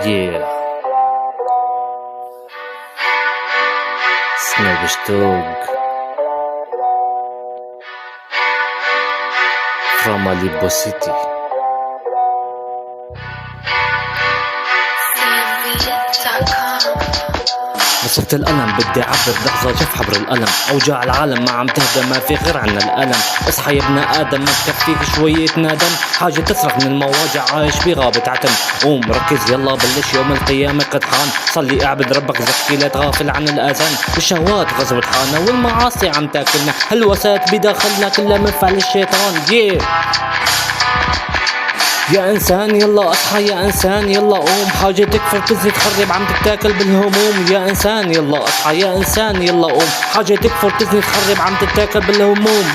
Yeah. Snögestug from Alibo City. مسكت القلم بدي اعبر لحظة جف حبر القلم. اوجاع العالم ما عم تهدى، ما في غير عنا الألم. اصحى يا ابن ادم، ما تكفيك شوية ندم. حاجة تصرخ من المواجع، عايش بغابة عتم. قوم ركز يلا بلش، يوم القيامة قد حان. صلي اعبد ربك، زكي لا تغافل عن الاذان. الشهوات غزوت حالنا والمعاصي عم تاكلنا، هالوسات بداخلنا كلها من فعل الشيطان. يا انسان يلا اصحى، يا انسان يلا قوم. حاجة تكفر تزيد تخرب، عم تتاكل بالهموم. يا انسان يلا اصحى، يا انسان يلا قوم. حاجة تكفر تزيد تخرب، عم تتاكل بالهموم.